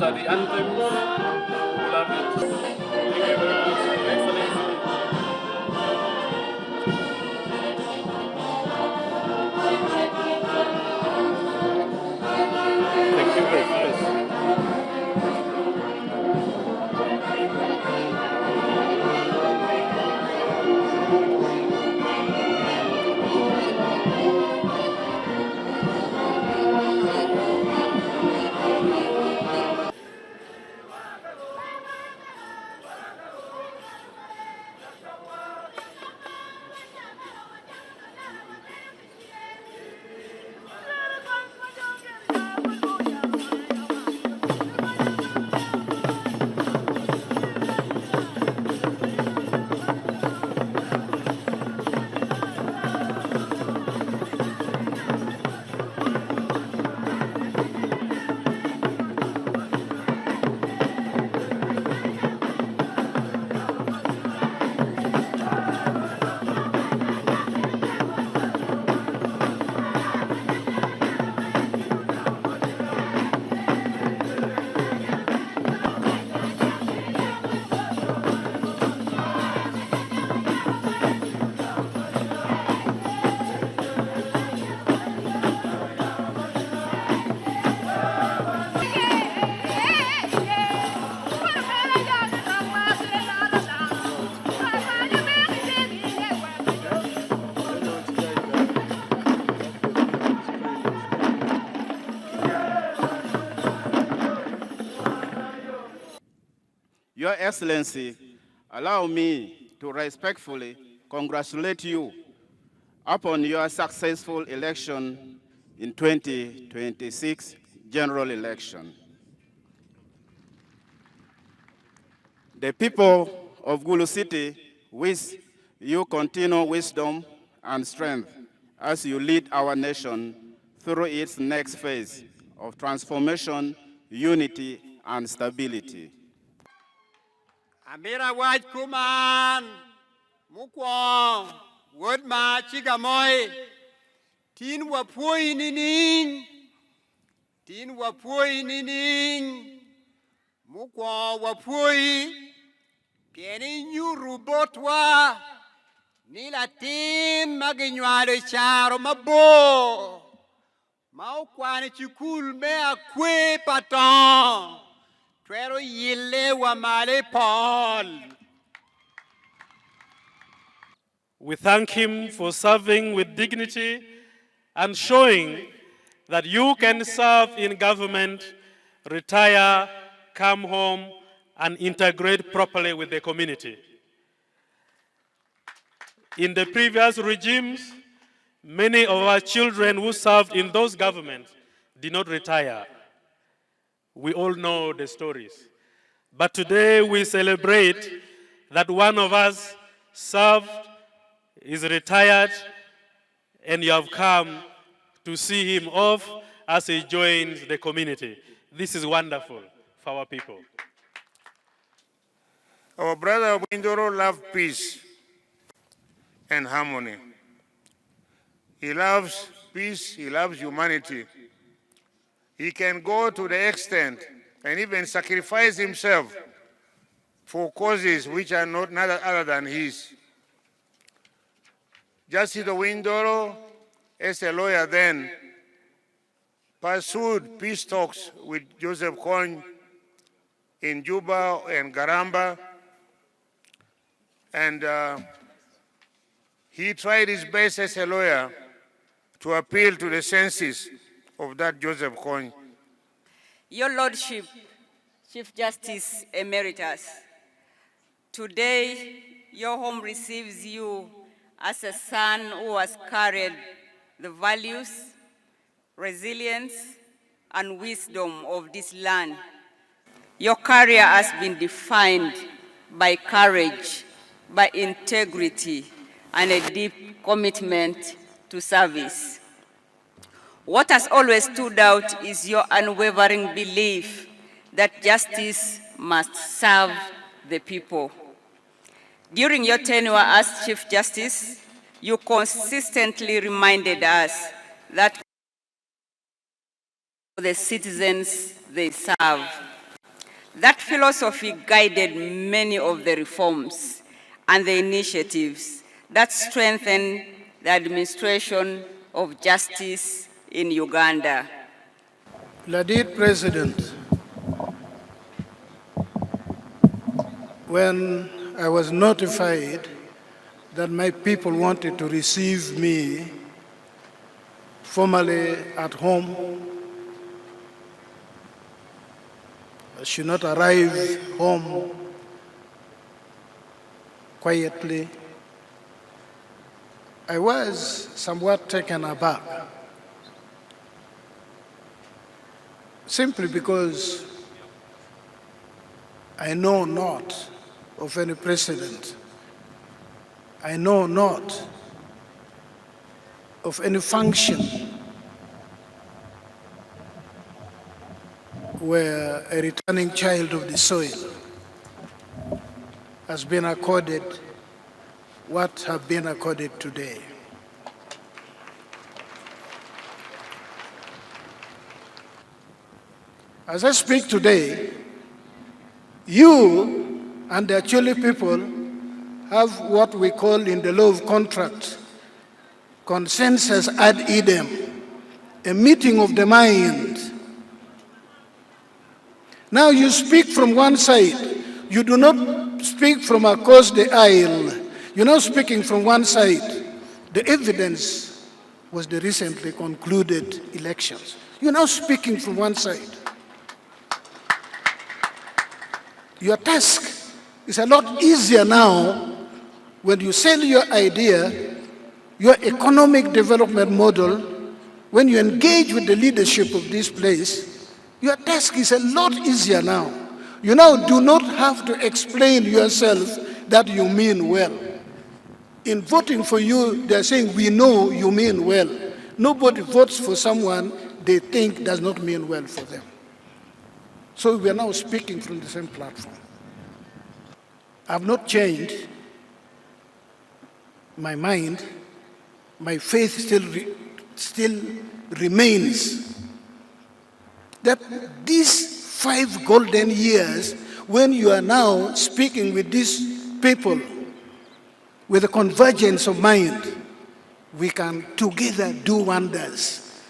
After the anthem, we will have it. Thank you very much, Your Excellency. Thank you very much. Your Excellency, allow me to respectfully congratulate you upon your successful election in 2026 general election. The people of Gulu City wish you continued wisdom and strength as you lead our nation through its next phase of transformation, unity, and stability. Amira waj kuman mukwa word ma chigamoy tin wapoi nining mukwa wapoi pieni nyuru botwa ni latin maginywale charo mabo maukwane chikul me akwe patan Twero yile wa male Paul. We thank him for serving with dignity and showing that you can serve in government, retire, come home, and integrate properly with the community. In the previous regimes, many of our children who served in those governments did not retire. We all know the stories. But today we celebrate that one of us served, is retired, and you have come to see him off as he joins the community. This is wonderful for our people. Our brother Owiny-Dollo loves peace and harmony. He loves peace, he loves humanity. He can go to the extent and even sacrifice himself for causes which are not other than his. Justice Owiny-Dollo, as a lawyer then, pursued peace talks with Joseph Kony in Juba and Garamba, and he tried his best as a lawyer to appeal to the senses of that Joseph Kony. Your Lordship, Chief Justice Emeritus, today your home receives you as a son who has carried the values, resilience, and wisdom of this land. Your career has been defined by courage, by integrity, and a deep commitment to service. What has always stood out is your unwavering belief that justice must serve the people. During your tenure as Chief Justice, you consistently reminded us that the citizens they serve. That philosophy guided many of the reforms and the initiatives that strengthened the administration of justice in Uganda. Lord President, when I was notified that my people wanted to receive me formally at home, I should not arrive home quietly, I was somewhat taken aback, simply because I know not of any precedent. I know not of any function where a returning child of the soil has been accorded what have been accorded today. As I speak today, you and the Acholi people have what we call in the law of contract, consensus ad idem, a meeting of the mind. Now you speak from one side. You do not speak from across the aisle. You're now speaking from one side. The evidence was the recently concluded elections. You're now speaking from one side. Your task is a lot easier now when you sell your idea, your economic development model, when you engage with the leadership of this place. Your task is a lot easier now. You now do not have to explain yourself that you mean well. In voting for you, they're saying, we know you mean well. Nobody votes for someone they think does not mean well for them. So we are now speaking from the same platform. I've not changed my mind. My faith still remains that these 5 golden years, when you are now speaking with these people with a convergence of mind, we can together do wonders.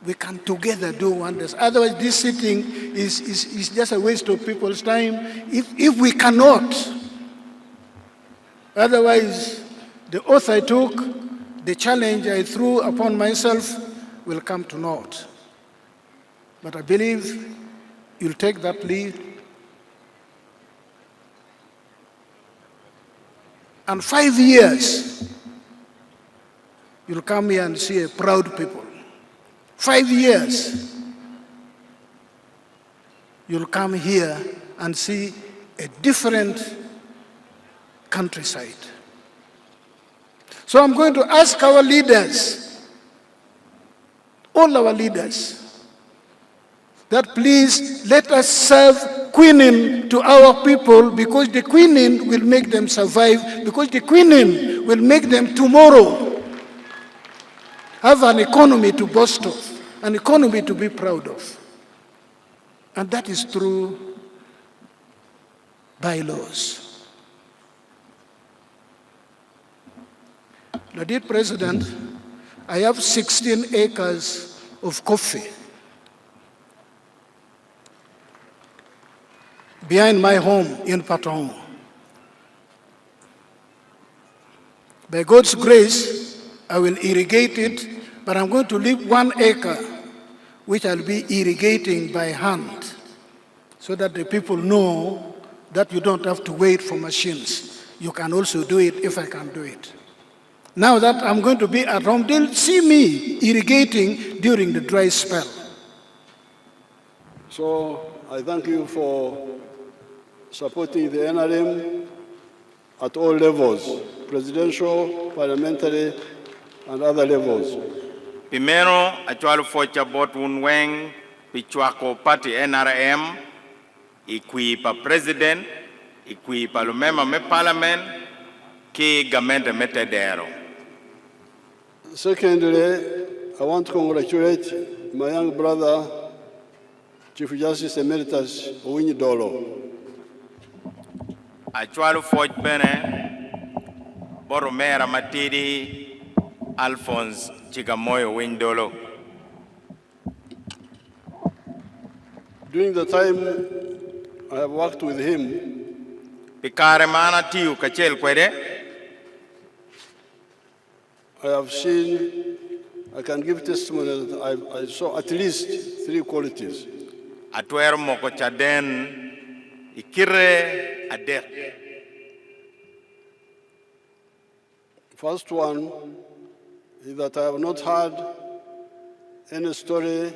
We can together do wonders. Otherwise, this sitting is just a waste of people's time if we cannot. Otherwise, the oath I took, the challenge I threw upon myself will come to naught. But I believe you'll take that lead. And 5 years, you'll come here and see a proud people. 5 years, you'll come here and see a different countryside. So I'm going to ask our leaders, all our leaders, that please let us serve quinine to our people, because the quinine will make them survive, because the quinine will make them tomorrow have an economy to boast of, an economy to be proud of. And that is through bylaws. Lord President, I have 16 acres of coffee behind my home in Patong. By God's grace, I will irrigate it, but I'm going to leave 1 acre, which I'll be irrigating by hand, so that the people know that you don't have to wait for machines. You can also do it if I can do it. Now that I'm going to be at home, they'll see me irrigating during the dry spell. So I thank you for supporting the NRM at all levels, presidential, parliamentary, and other levels. Primero, actual focha bot unweng pichuako party NRM, ikui pa president, ikui pa lumema me parliament, ki gamende metedero. Secondly, I want to congratulate my young brother, Chief Justice Emeritus Owiny-Dollo, Actual Fort Bene, Boromera Matidi, Alfonse Owiny-Dollo. during the time I have worked with him, Pikare mana tiu kachel kwede, I have seen, I can give testimony that I saw at least 3 qualities. atuero moko chaden, ikire adek. First one is that I have not heard any story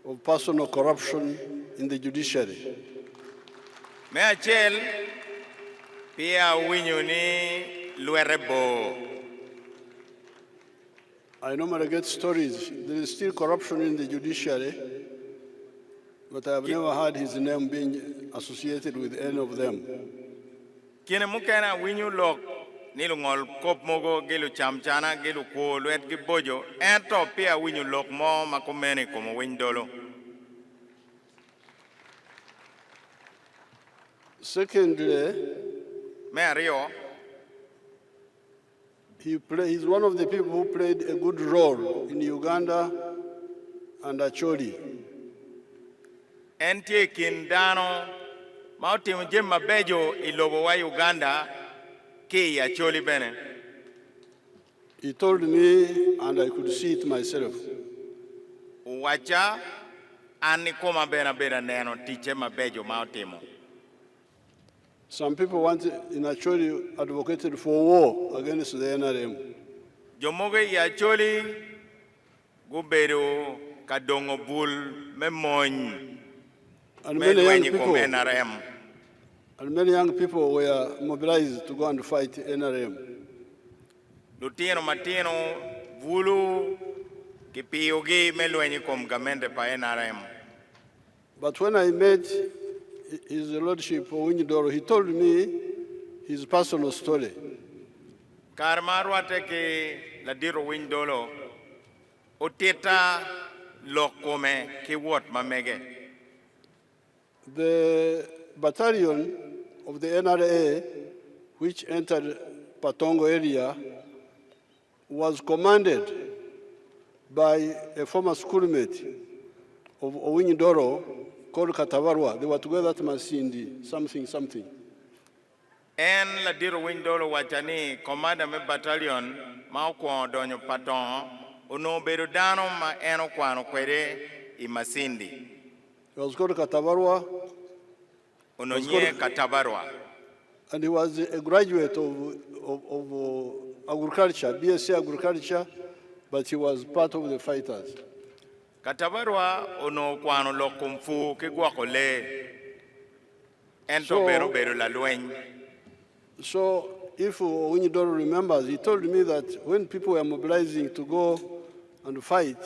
of personal corruption in the judiciary. Me achel, pia winyo ni luerebo. I normally get stories. There is still corruption in the judiciary, but I have never heard his name being associated with any of them. Kine mukena winyo lok, nilu ngol kop mogo gilu chamchana gilu ko luet gibojo, ento pia winyo lok mo makumeni como Owiny-Dollo. Secondly, Me ario, he's one of the people who played a good role in Uganda and Acholi. entie kindano, mauti mjema bejo ilobo wa Uganda, ki ya choli bene. He told me, and I could see it myself, Wacha, ani koma bena neno, tiche mabejo mautimo. some people in Acholi advocated for war against the NRM. Jomoge ya choli, gubero kadongo bul memony, And many young melwenyi kom people, NRM. were mobilized to go and fight NRM. Lutino matino, vulu, kipiogi melwenyi kom gamente pa NRM. But when I met His Lordship Owiny-Dollo, he told me his personal story. Karmarwa teke ladiro Owiny-Dollo, oteta lokome ki wot mamege. The battalion of the NRA, which entered Patongo area, was commanded by a former schoolmate of Owiny-Dollo called Katabarwa. They were together at Masindi, something. En ladiro Owiny-Dollo wachani komanda me battalion ma okwo donyo paton uno bedo dano ma eno kwano kwede I Masindi. He was called Katabarwa, Uno nye Katabarwa. and he was a graduate of agriculture, BSc agriculture, but he was part of the fighters. Katabarwa uno kwano lokumfu kigwako le. Ento So- bero la lueny. So if Owiny-Dollo remembers, he told me that when people were mobilizing to go and fight,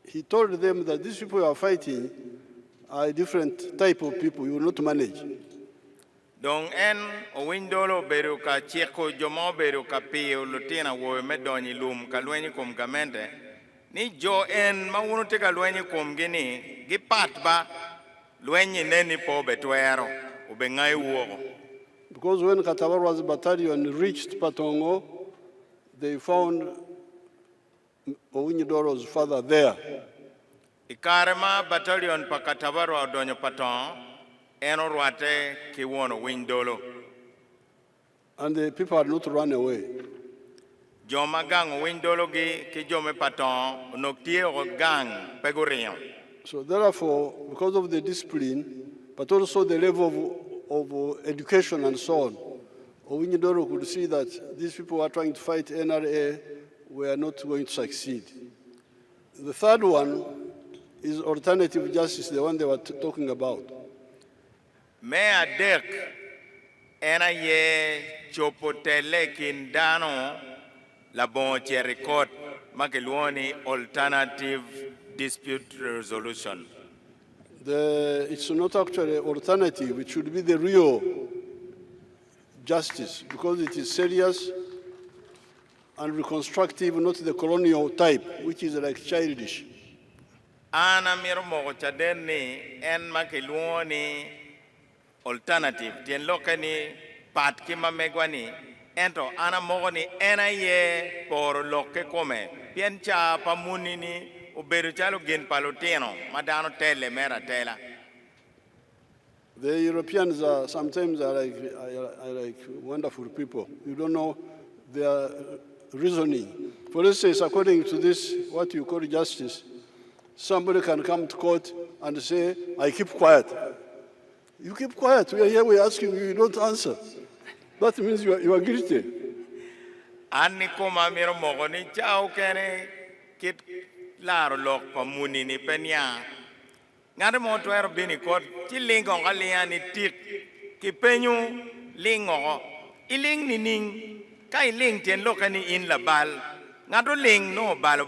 he told them that these people who are fighting are a different type of people you will not manage. Dong en Owiny-Dollo bero ka chiko jomo bero ka piyo lutina wowe me donyi lum ka luenyi kum gamente. Ni jo en ma uno te ka luenyi kum gini, gipat ba luenyi neni po betuero, ube ngai uogo. Because when Katabarwa's battalion reached Patongo, they found Owiny-Dollo's father there. Ikarema battalion pa Katabarwa donyo paton, eno ruate ki wono Owiny-Dollo. And the people had not run away. Joma gang Owiny-Dollo ki jome paton, noktie o gang pegurion. So therefore, because of the discipline, but also the level of education and so on, Owiny-Dollo could see that these people who are trying to fight NRA were not going to succeed. The third one is alternative justice, the one they were talking about. Me adek ena ye chopotele kindano la bon record makeluoni alternative dispute resolution. It's not actually alternative, it should be the real justice because it is serious and reconstructive, not the colonial type, which is like childish. Ana miro mogo chaden ni en makiluo ni alternative. Tien loke ni pat kima megwani. Ento ana mogo ni ena ye por loke kome. Pien cha pamuni ni uberu chalo gin palutino. Madano tele mera tela. The Europeans are sometimes are like wonderful people. You don't know their reasoning. For instance, according to this, what you call justice, somebody can come to court and say, I keep quiet. You keep quiet. We are here, we're asking you, you don't answer. That means you are guilty. Anni kuma miro mogo ni chao kene kit laro lok pamuni ni penya. Ngade mo tuero bini kot ti lingo ngalia ni tik ki penyu lingo iling ni ning kai ling tien lokani in la bal ngado ling no bal.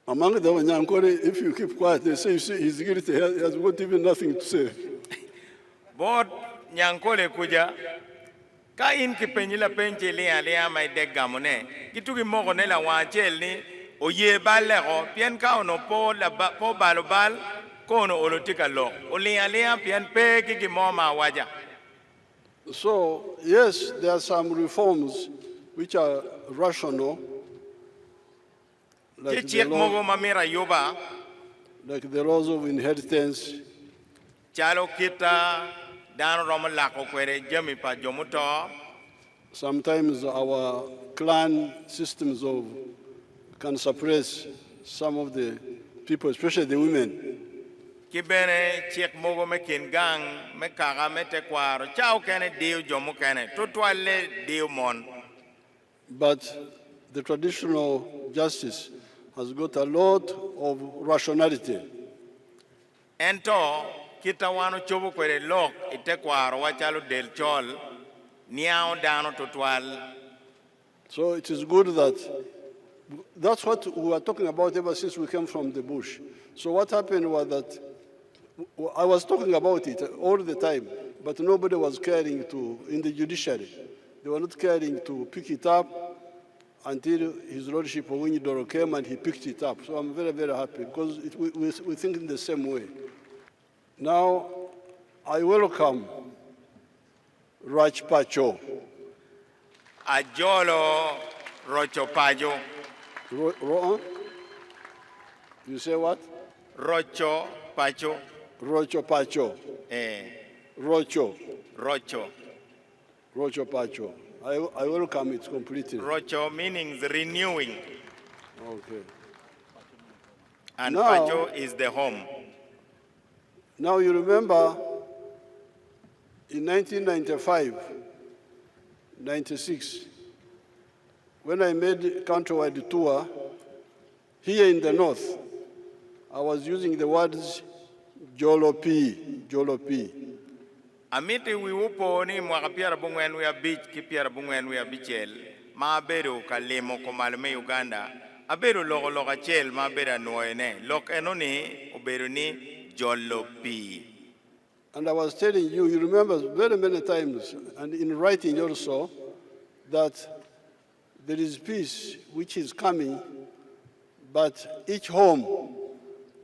Among the Wanyankore, if you keep quiet, they say, you see, he's guilty. He has got even nothing to say. Bot Nyankole kuja ka in ki penyu la penche lia mai de gamone kitu ki mogo ne la wachel ni oye balero pien ka ono po la po balobal kono olotika lo olia pien pe ki moma waja. So, yes, there are some reforms which are rational, like the laws of inheritance. Chalo kita dan romalako kwere jami pa jomuto. Sometimes our clan systems can suppress some of the people, especially the women. Kibene chek mogo me kingang me kaga me te kwaro chao kene dio jomu kene tutwale dio mon. But the traditional justice has got a lot of rationality. Ento kita wano chobo kwere lok ite kwaro wachalo del chol niao dano tutwal. So it is good that's what we were talking about ever since we came from the bush. So what happened was that I was talking about it all the time, but nobody was caring in the judiciary. They were not caring to pick it up until His Lordship Owiny-Dollo came and he picked it up. So I'm very, very happy because we think in the same way. Now, I welcome Raj Pacho. Ajolo Rocho Pajo. You say what? Rocho Pacho. Rocho Pacho. Rocho. Rocho Pacho. I welcome it completely. Rocho meaning renewing. Okay. And now, Pacho is the home. Now you remember in 1995, 96, when I made a countrywide tour here in the north, I was using the words Jolopi. Amiti we upo ni mwakapiara bungwen we beach kipiara bungwen we bichel ma beru kalemo komalme Uganda aberu logo chel ma bera noene lok enoni oberu ni Jolopi. And I was telling you, you remember very many times, and in writing also, that there is peace which is coming, but each home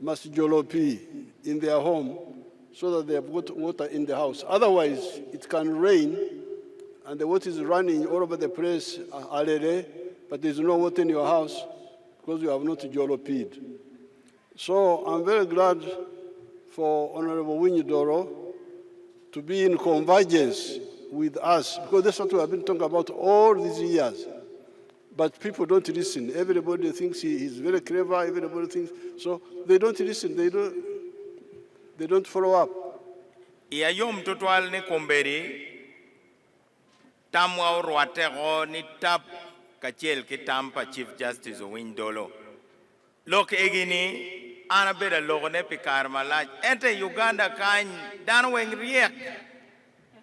must Jolopi in their home so that they have got water in the house. Otherwise, it can rain, and the water is running all over the place, but there's no water in your house because you have not Jolopied. So I'm very glad for Honorable Owiny-Dollo to be in convergence with us, because that's what we have been talking about all these years. But people don't listen. Everybody thinks he is very clever, everybody thinks, so they don't listen, they don't follow up. Iya yom tutwal ni kumberi tamwa urwatego ni tap kachel kitampa Chief Justice Owiny-Dollo. Lok egini ana beda logo ne pikar malaj ente Uganda kany dan weng riek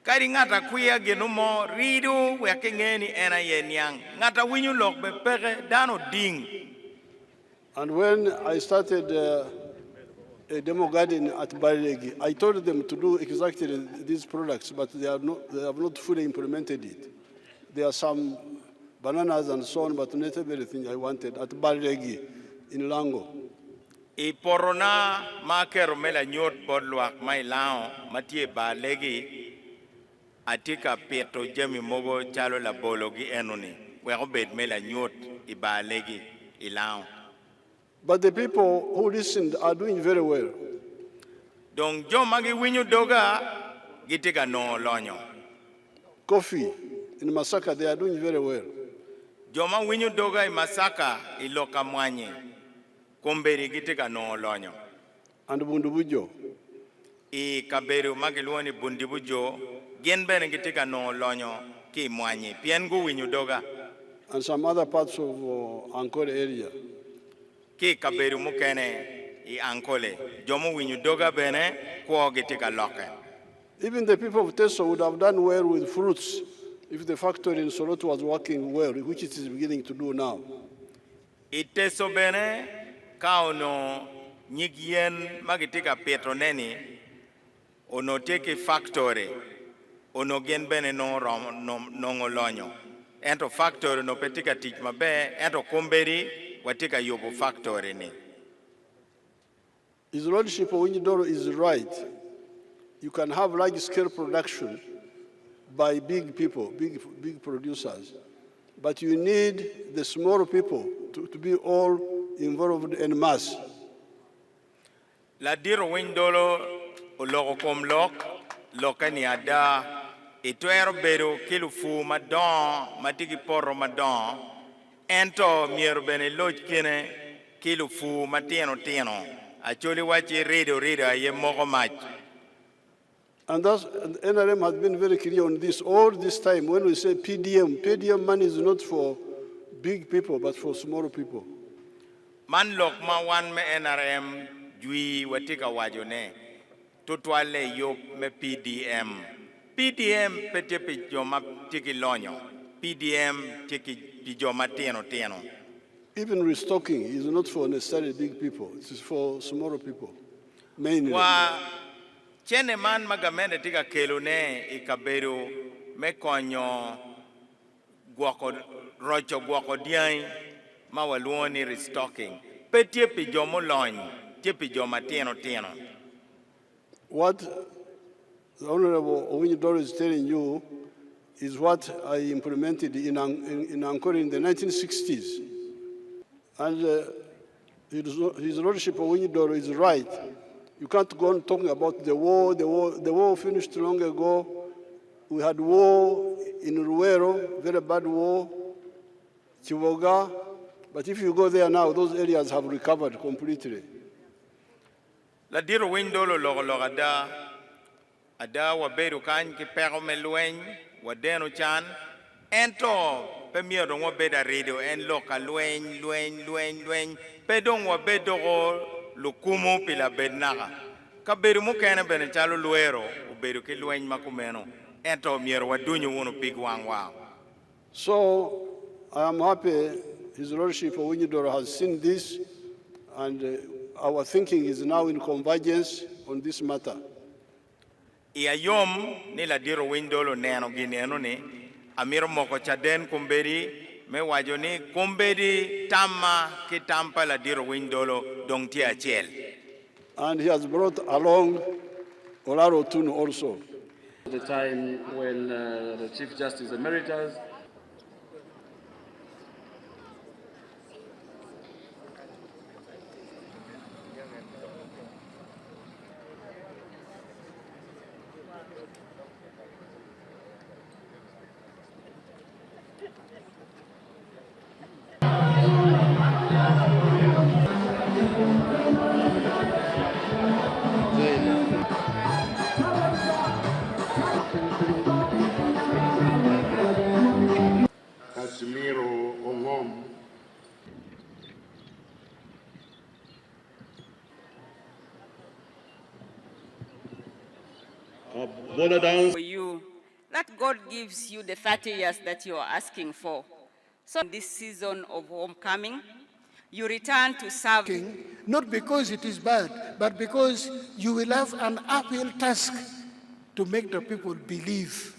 kari ngata kuya genumo ridu weke ngeni ena yenyang ngata winyu lok be pege dano ding. And when I started a demo garden at Barregi, I told them to do exactly these products, but they have not fully implemented it. There are some bananas and so on, but not everything I wanted at Barregi in Lango. I porona ma kero mela nyot bodluak mai lao matie ba legi atika peto jami mogo chalo la bologi enoni. Weko bed mela nyot I ba legi I lao. But the people who listened are doing very well. Dong jo magi winyu doga gitika no lonyo. Coffee in Masaka, they are doing very well. Joma winyu doga I Masaka I loka mwanye. Komberi gitika no lonyo. And Bundubujo. I kaberu magiluoni bundibujo gen bene gitika no lonyo ki mwanye. Piengu winyu doga. And some other parts of Ankole area. Ki kaberu mukene I Ankole. Jomo winyu doga bene kwa gitika loke. Even the people of Teso would have done well with fruits if the factory in Soroto was working well, which it is beginning to do now. Iteso bene kauno nyigien magitika petro neni ono teke factory ono gen bene no ngolonyo. Ento factory no petika tich mabe ento komberi watika yobo factory ni. His Lordship Owiny-Dollo is right. You can have large-scale production by big people, big producers, but you need the small people to be all involved en masse. La diro Owiny-Dollo ologo kom lokani ada ituero beru kilufu madon matiki porro madon ento miero bene loj kine kilufu matieno tieno acholi wachi rido aye moko mach. And NRM has been very clear on this all this time. When we say PDM money is not for big people, but for small people. Man lok ma wan me NRM jui watika wajone tutwale yo me PDM. PDM pete pijoma tiki lonyo. PDM tiki pijoma tieno. Even restocking is not for necessarily big people. It is for smaller people, mainly. Chene man magamene tika kelune ikaberu mekonyo rocho guako diai mawaluoni restocking. Petie pijomo lony, tie pijoma tieno. What the Honorable Owiny-Dollo is telling you is what I implemented in Ankole in the 1960s. And His Lordship Owiny-Dollo is right. You can't go on talking about the war. The war finished long ago. We had war in Ruero, very bad war, Chivoga. But if you go there now, those areas have recovered completely. La diro Owiny-Dollo logo ada waberu kan ki pero meluen wadeno chan ento pe miedo wabeda radio en loka luen pedong wabedo lukumu pila bednaga kaberu mukene bene chalo luero uberu ki luen makumeno ento miero wadunyo wono big wang. So I am happy His Lordship Owiny-Dollo has seen this, and our thinking is now in convergence on this matter. Ia yom ni la diro Owiny-Dollo neno gineno ni amiro moko chaden kumberi me wajo ni kumberi tama ki tampa la diro Owiny-Dollo dong tia chiel. And he has brought along Olaro Tun also. The time when the Chief Justice Emeritus for you, that God gives you the 30 years that you are asking for. So in this season of homecoming, you return to serve. Not because it is bad, but because you will have an uphill task to make the people believe